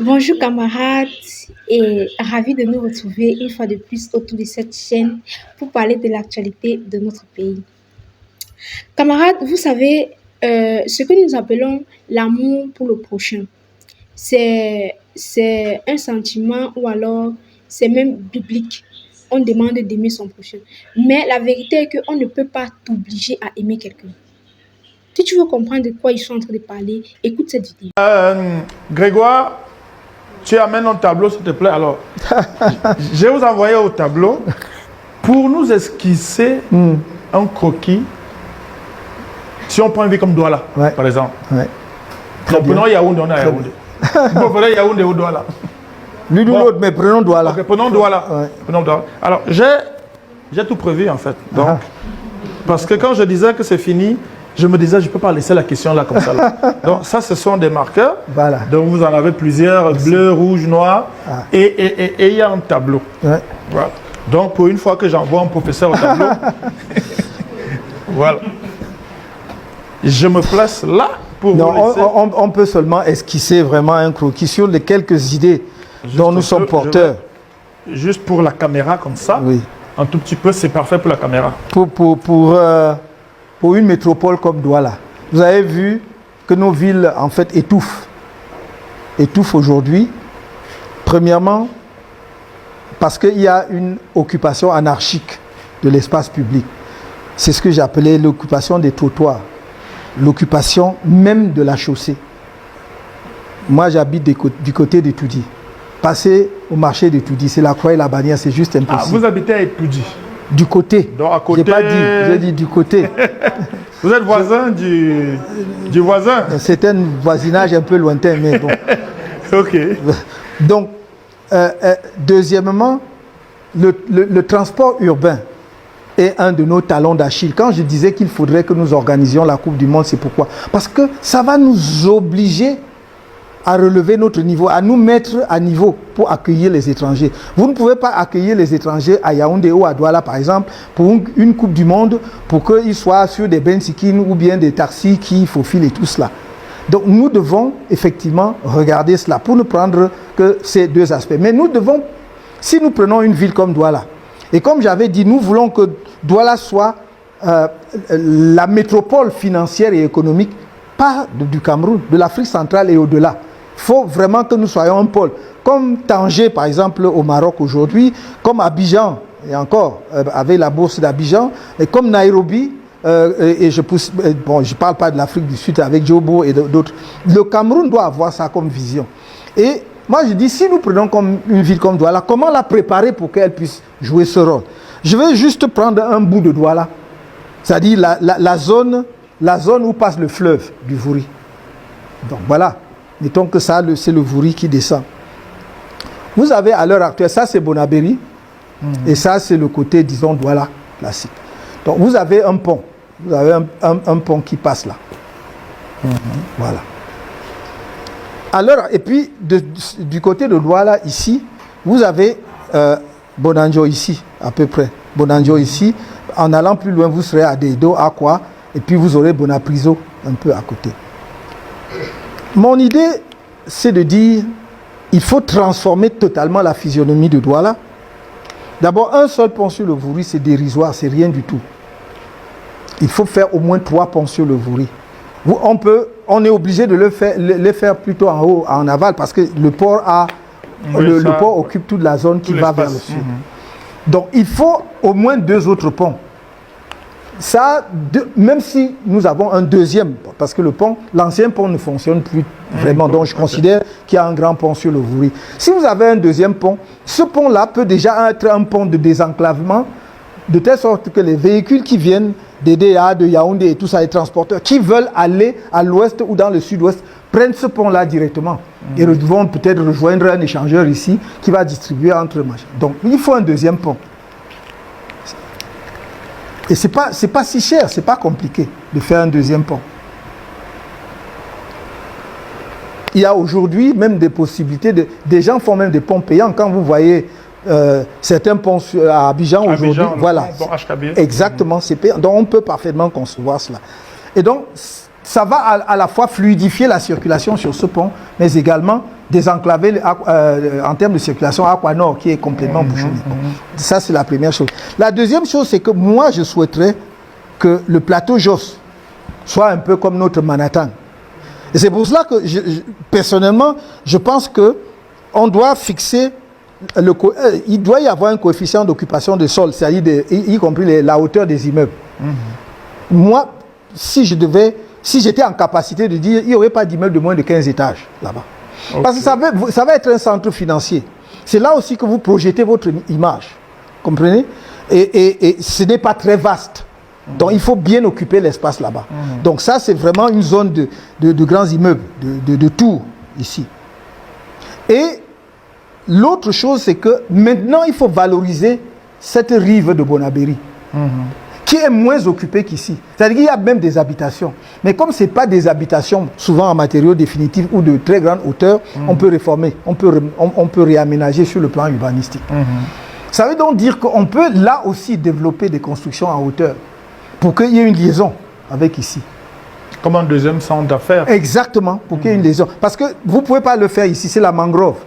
Bonjour camarades et ravi de nous retrouver une fois de plus autour de cette chaîne pour parler de l'actualité de notre pays. Camarades, vous savez, ce que nous appelons l'amour pour le prochain, c'est un sentiment ou alors c'est même biblique. On demande d'aimer son prochain. Mais la vérité est qu'on ne peut pas t'obliger à aimer quelqu'un. Si tu veux comprendre de quoi ils sont en train de parler, écoute cette vidéo. Grégoire, tu amènes un tableau, s'il te plaît. Alors, je vais vous envoyer au tableau pour nous esquisser un croquis. Si on prend une ville comme Douala, par exemple. Donc, prenons Yaoundé, on est à Yaoundé. Bon, prenons Yaoundé ou Douala. L'une ou l'autre, mais prenons Douala. Ok, prenons Douala. Prenons Douala. Alors, j'ai tout prévu en fait. Donc, parce que quand je disais que c'est fini, je me disais, je ne peux pas laisser la question là comme ça. Là. Donc, ça, ce sont des marqueurs. Voilà. Donc, vous en avez plusieurs, bleu, rouge, noir. Et il y a un tableau. Voilà. Donc, pour une fois que j'envoie un professeur au tableau, voilà. Je me place là pour non, vous laisser. On peut seulement esquisser vraiment un croquis sur les quelques idées dont nous sommes porteurs. Juste pour la caméra comme ça. Oui. Un tout petit peu, c'est parfait pour la caméra. Pour une métropole comme Douala, vous avez vu que nos villes, en fait, étouffent. Étouffent aujourd'hui. Premièrement, parce qu'il y a une occupation anarchique de l'espace public. C'est ce que j'appelais l'occupation des trottoirs. L'occupation même de la chaussée. Moi, j'habite du côté de Toudi. Passer au marché de Toudi, c'est la croix et la bannière, c'est juste impossible. Ah, vous habitez à Toudi? Du côté. Donc à côté. J'ai pas dit, j'ai dit du côté. Vous êtes voisin du voisin? C'est un voisinage un peu lointain, mais bon. Ok. Donc, deuxièmement, le transport urbain est un de nos talons d'Achille. Quand je disais qu'il faudrait que nous organisions la Coupe du Monde, c'est pourquoi? Parce que ça va nous obliger à relever notre niveau, à nous mettre à niveau pour accueillir les étrangers. Vous ne pouvez pas accueillir les étrangers à Yaoundé ou à Douala, par exemple, pour une Coupe du Monde, pour qu'ils soient sur des bensikines ou bien des taxis qui faufilent et tout cela. Donc nous devons effectivement regarder cela pour ne prendre que ces deux aspects. Mais nous devons, si nous prenons une ville comme Douala, et comme j'avais dit, nous voulons que Douala soit la métropole financière et économique, pas du Cameroun, de l'Afrique centrale et au-delà. Il faut vraiment que nous soyons un pôle. Comme Tanger, par exemple, au Maroc aujourd'hui, comme Abidjan, et encore, avec la bourse d'Abidjan, et comme Nairobi, et je ne parle pas de l'Afrique du Sud avec Djobo et d'autres. Le Cameroun doit avoir ça comme vision. Et moi, je dis, si nous prenons comme une ville comme Douala, comment la préparer pour qu'elle puisse jouer ce rôle? Je vais juste prendre un bout de Douala, c'est-à-dire la zone où passe le fleuve du Vouri. Donc voilà, mettons que ça, c'est le Vouri qui descend. Vous avez à l'heure actuelle, ça c'est Bonabéry, et ça c'est le côté, disons, Douala classique. Donc vous avez un pont, vous avez un pont qui passe là. Voilà. Alors, et puis du côté de Douala ici, vous avez Bonanjo ici, à peu près. Bonanjo ici, en allant plus loin, vous serez à Dedo, à quoi, et puis vous aurez Bonapriso un peu à côté. Mon idée, c'est de dire, il faut transformer totalement la physionomie de Douala. D'abord, un seul pont sur le Vouri, c'est dérisoire, c'est rien du tout. Il faut faire au moins 3 ponts sur le Vouri. On est obligé de les faire plutôt en haut, en aval, parce que le port le port occupe toute la zone qui va vers le sud. Donc, il faut au moins 2 autres ponts. Ça, même si nous avons un deuxième, parce que l'ancien pont ne fonctionne plus vraiment, donc je considère qu'il y a un grand pont sur le Vouri. Si vous avez un deuxième pont, ce pont-là peut déjà être un pont de désenclavement, de telle sorte que les véhicules qui viennent d'Edea, de Yaoundé et tout ça, les transporteurs, qui veulent aller à l'ouest ou dans le sud-ouest, prennent ce pont-là directement. Et vont peut-être rejoindre un échangeur ici qui va distribuer entre machins. Donc, il faut un deuxième pont. Et ce n'est pas si cher, ce n'est pas compliqué de faire un deuxième pont. Il y a aujourd'hui même des possibilités, des gens font même des ponts payants. Quand vous voyez certains ponts à Abidjan aujourd'hui, voilà. Exactement, c'est payant. Donc on peut parfaitement concevoir cela. Et donc, ça va à la fois fluidifier la circulation sur ce pont, mais également désenclaver en termes de circulation Aquanor qui est complètement bouchonné. Bon, ça, c'est la première chose. La deuxième chose, c'est que moi, je souhaiterais que le plateau Jos soit un peu comme notre Manhattan. Et c'est pour cela que, personnellement, je pense qu'on doit fixer, il doit y avoir un coefficient d'occupation de sol, c'est-à-dire y compris la hauteur des immeubles. Moi, si j'étais en capacité de dire, il n'y aurait pas d'immeuble de moins de 15 étages là-bas. Okay. Parce que ça va être un centre financier. C'est là aussi que vous projetez votre image. Comprenez? Et ce n'est pas très vaste. Donc il faut bien occuper l'espace là-bas. Donc ça, c'est vraiment une zone de grands immeubles, de tours ici. Et l'autre chose, c'est que maintenant, il faut valoriser cette rive de Bonabéry, qui est moins occupée qu'ici. C'est-à-dire qu'il y a même des habitations. Mais comme ce n'est pas des habitations, souvent en matériaux définitifs ou de très grande hauteur, on peut réformer, on peut réaménager sur le plan urbanistique. Ça veut donc dire qu'on peut là aussi développer des constructions en hauteur pour qu'il y ait une liaison avec ici. Comme un deuxième centre d'affaires. Exactement, pour qu'il y ait une liaison. Parce que vous ne pouvez pas le faire ici, c'est la mangrove.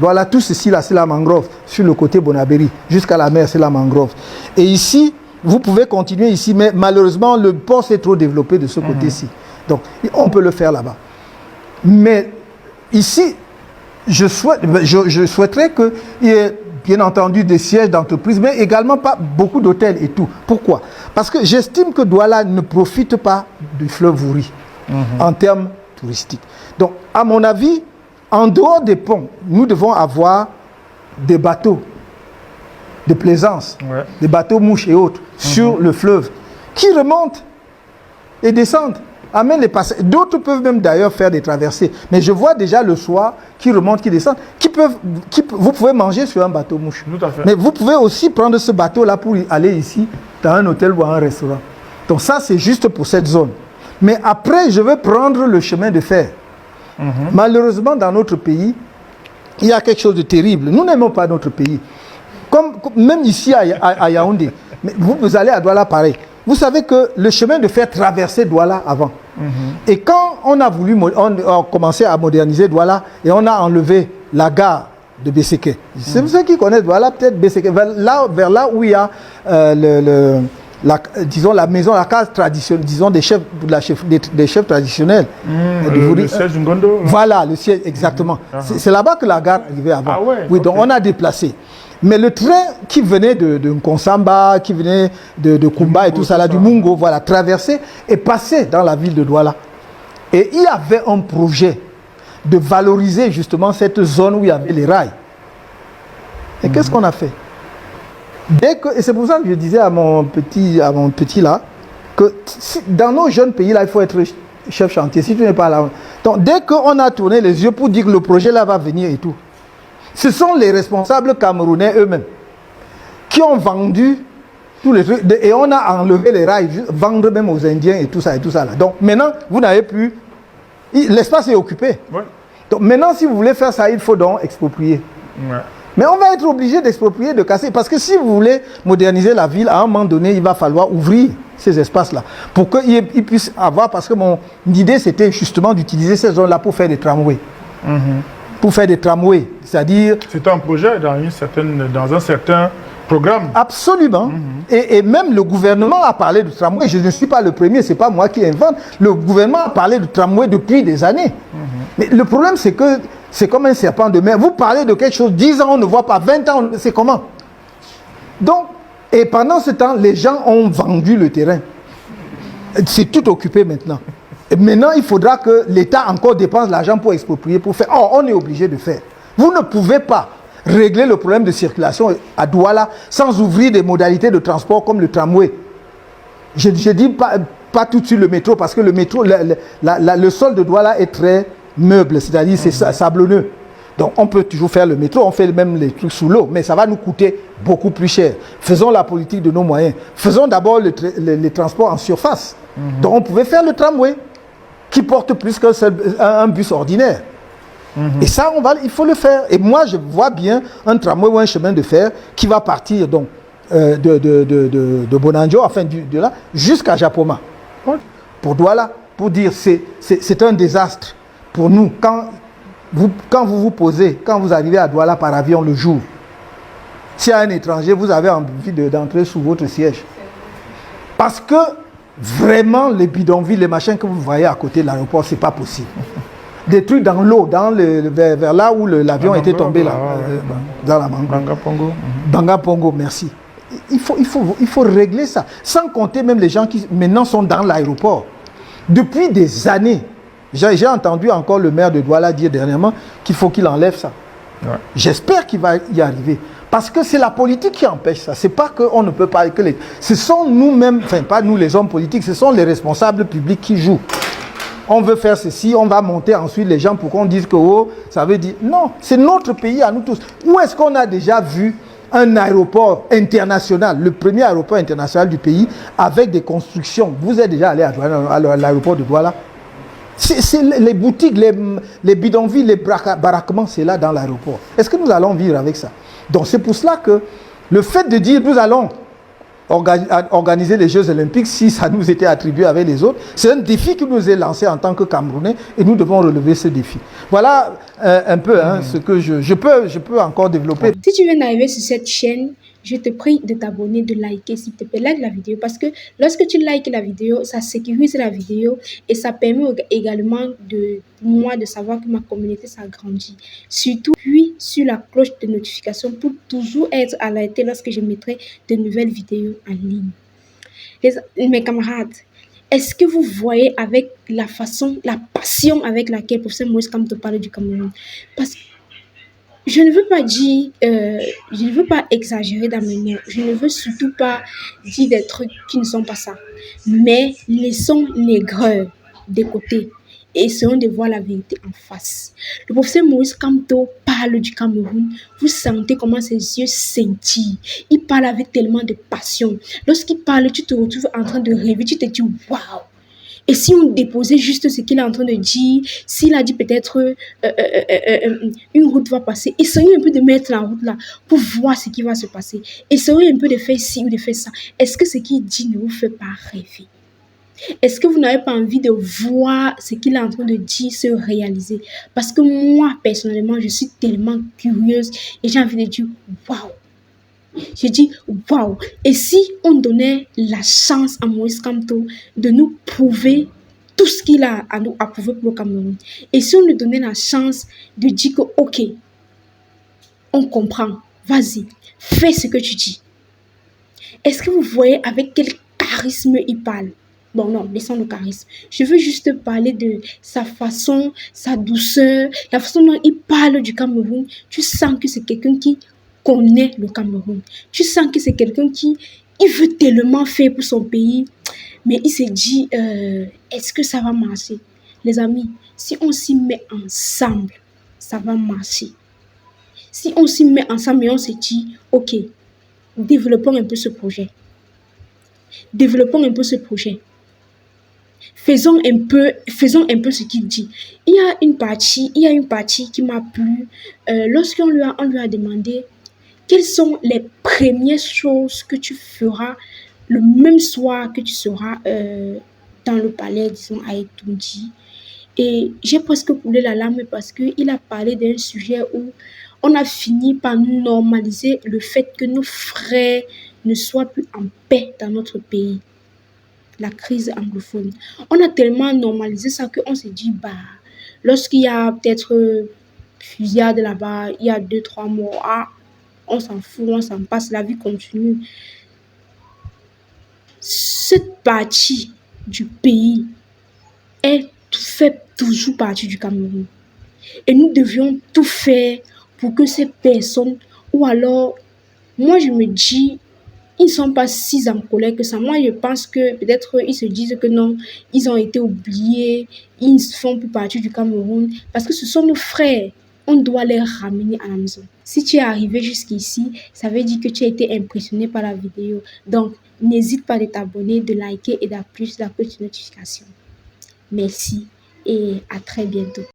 Voilà, tout ceci là, c'est la mangrove. Sur le côté Bonabéry, jusqu'à la mer, c'est la mangrove. Et ici, vous pouvez continuer ici, mais malheureusement, le port s'est trop développé de ce côté-ci. Donc, on peut le faire là-bas. Mais ici, je souhaiterais qu'il y ait bien entendu des sièges d'entreprise, mais également pas beaucoup d'hôtels et tout. Pourquoi? Parce que j'estime que Douala ne profite pas du fleuve Ouri en termes touristiques. Donc, à mon avis, en dehors des ponts, nous devons avoir des bateaux de plaisance, des bateaux mouches et autres, sur le fleuve, qui remontent et descendent, amènent les passagers. D'autres peuvent même d'ailleurs faire des traversées. Mais je vois déjà le soir, qui remontent, qui descendent, vous pouvez manger sur un bateau mouche. Tout à fait. Mais vous pouvez aussi prendre ce bateau-là pour aller ici, dans un hôtel ou un restaurant. Donc ça, c'est juste pour cette zone. Mais après, je veux prendre le chemin de fer. Malheureusement, dans notre pays, il y a quelque chose de terrible. Nous n'aimons pas notre pays. Même ici à Yaoundé, mais vous allez à Douala pareil. Vous savez que le chemin de fer traversait Douala avant. Et quand on a commencé à moderniser Douala et on a enlevé la gare de Besseke. C'est ceux qui connaissent Douala, peut-être Besseke, vers là où il y a disons la maison, la case traditionnelle, disons des chefs traditionnels. Le siège Ngondo. Voilà, le siège, exactement. C'est là-bas que la gare arrivait avant. Ah ouais, oui, donc on a déplacé. Mais le train qui venait de Nkonsamba, qui venait de Kumba et tout ça, là, du Mungo, voilà, traversé et passé dans la ville de Douala. Et il y avait un projet de valoriser justement cette zone où il y avait les rails. Et qu'est-ce qu'on a fait? Et c'est pour ça que je disais à mon petit là, que dans nos jeunes pays là, il faut être chef chantier. Si tu n'es pas là. Donc dès qu'on a tourné les yeux pour dire que le projet là va venir et tout, ce sont les responsables camerounais eux-mêmes qui ont vendu tous les trucs et on a enlevé les rails, vendre même aux Indiens et tout ça là. Donc maintenant, vous n'avez plus... L'espace est occupé. Ouais. Donc maintenant, si vous voulez faire ça, il faut donc exproprier. Ouais. Mais on va être obligé d'exproprier, de casser. Parce que si vous voulez moderniser la ville, à un moment donné, il va falloir ouvrir ces espaces-là. Pour qu'ils puissent avoir... Parce que mon idée, c'était justement d'utiliser ces zones-là pour faire des tramways. Pour faire des tramways, c'est-à-dire... C'est un projet dans un certain programme. Absolument. Et même le gouvernement a parlé de tramway. Je ne suis pas le premier, ce n'est pas moi qui invente. Le gouvernement a parlé de tramway depuis des années. Mais le problème, c'est que c'est comme un serpent de mer. Vous parlez de quelque chose, 10 ans, on ne voit pas, 20 ans, c'est comment? Donc, et pendant ce temps, les gens ont vendu le terrain. C'est tout occupé maintenant. Et maintenant, il faudra que l'État encore dépense l'argent pour exproprier, pour faire. Oh, on est obligé de faire. Vous ne pouvez pas régler le problème de circulation à Douala sans ouvrir des modalités de transport comme le tramway. Je dis pas tout de suite le métro, parce que le métro, le sol de Douala est très meuble, c'est-à-dire c'est sablonneux. Donc on peut toujours faire le métro, on fait même les trucs sous l'eau, mais ça va nous coûter beaucoup plus cher. Faisons la politique de nos moyens. Faisons d'abord les transports en surface. Donc on pouvait faire le tramway, qui porte plus qu'un bus ordinaire. Et ça, il faut le faire. Et moi, je vois bien un tramway ou un chemin de fer qui va partir donc, de Bonanjo, enfin de là, jusqu'à Japoma. Pour Douala, pour dire c'est un désastre pour nous. Quand quand vous vous posez, quand vous arrivez à Douala par avion le jour, s'il y a un étranger, vous avez envie d'entrer sous votre siège. Parce que vraiment, les bidonvilles, les machins que vous voyez à côté de l'aéroport, ce n'est pas possible. Des trucs dans l'eau, vers là où l'avion était tombé, là, dans la Mango. Banga Pongo. Banga Pongo, merci. Il faut régler ça. Sans compter même les gens qui maintenant sont dans l'aéroport. Depuis des années, j'ai entendu encore le maire de Douala dire dernièrement qu'il faut qu'il enlève ça. Ouais. J'espère qu'il va y arriver. Parce que c'est la politique qui empêche ça. Ce n'est pas qu'on ne peut pas... Ce sont nous-mêmes, enfin pas nous les hommes politiques, ce sont les responsables publics qui jouent. On veut faire ceci, on va monter ensuite les gens pour qu'on dise que oh, ça veut dire... Non, c'est notre pays à nous tous. Où est-ce qu'on a déjà vu un aéroport international, le premier aéroport international du pays, avec des constructions? Vous êtes déjà allé à l'aéroport de Douala? C'est les boutiques, les bidonvilles, les baraquements, c'est là dans l'aéroport. Est-ce que nous allons vivre avec ça? Donc c'est pour cela que le fait de dire nous allons organiser les Jeux Olympiques, si ça nous était attribué avec les autres, c'est un défi qui nous est lancé en tant que Camerounais et nous devons relever ce défi. Voilà un peu ce que je peux encore développer. Si tu viens d'arriver sur cette chaîne, je te prie de t'abonner, de liker, s'il te plaît, like la vidéo parce que lorsque tu likes la vidéo, ça sécurise la vidéo et ça permet également de moi de savoir que ma communauté s'agrandit. Surtout, puis sur la cloche de notification pour toujours être alerté lorsque je mettrai de nouvelles vidéos en ligne. Mes camarades, est-ce que vous voyez avec la passion avec laquelle professeur Moïse Kamto parle du Cameroun? Parce que je ne veux pas dire, je ne veux pas exagérer dans mes mots, je ne veux surtout pas dire des trucs qui ne sont pas ça. Mais laissons l'aigreur de côté et essayons de voir la vérité en face. Le professeur Moïse Kamto parle du Cameroun, vous sentez comment ses yeux scintillent. Il parle avec tellement de passion. Lorsqu'il parle, tu te retrouves en train de rêver, tu te dis waouh! Et si on déposait juste ce qu'il est en train de dire, s'il a dit peut-être une route va passer, essayons un peu de mettre la route là pour voir ce qui va se passer. Essayons un peu de faire ci ou de faire ça. Est-ce que ce qu'il dit ne vous fait pas rêver? Est-ce que vous n'avez pas envie de voir ce qu'il est en train de dire se réaliser? Parce que moi, personnellement, je suis tellement curieuse et j'ai envie de dire waouh! Je dis waouh! Et si on donnait la chance à Moïse Kamto de nous prouver tout ce qu'il a à nous approuver pour le Cameroun, et si on lui donnait la chance de dire que ok, on comprend, vas-y, fais ce que tu dis. Est-ce que vous voyez avec quel charisme il parle? Bon non, laissons le charisme. Je veux juste parler de sa façon, sa douceur, la façon dont il parle du Cameroun. Tu sens que c'est quelqu'un qui connaît le Cameroun. Tu sens que c'est quelqu'un qui il veut tellement faire pour son pays, mais il s'est dit, est-ce que ça va marcher? Les amis, si on s'y met ensemble, ça va marcher. Si on s'y met ensemble et on se dit, ok, développons un peu ce projet. Développons un peu ce projet. Faisons un peu ce qu'il dit. Il y a une partie qui m'a plu. Lorsqu'on lui a demandé quelles sont les premières choses que tu feras le même soir que tu seras dans le palais, disons, à Etundi. Et j'ai presque coulé la larme parce qu'il a parlé d'un sujet où on a fini par normaliser le fait que nos frères ne soient plus en paix dans notre pays. La crise anglophone. On a tellement normalisé ça qu'on s'est dit, bah, lorsqu'il y a peut-être fusillade là-bas, il y a 2-3 morts, ah, on s'en fout, on s'en passe, la vie continue. Cette partie du pays, elle fait toujours partie du Cameroun. Et nous devions tout faire pour que ces personnes, ou alors, moi je me dis, ils ne sont pas si en colère que ça. Moi, je pense que peut-être ils se disent que non, ils ont été oubliés, ils ne font plus partie du Cameroun, parce que ce sont nos frères. On doit les ramener à la maison. Si tu es arrivé jusqu'ici, ça veut dire que tu as été impressionné par la vidéo. Donc, n'hésite pas de t'abonner, de liker et d'appuyer sur la petite notification. Merci et à très bientôt.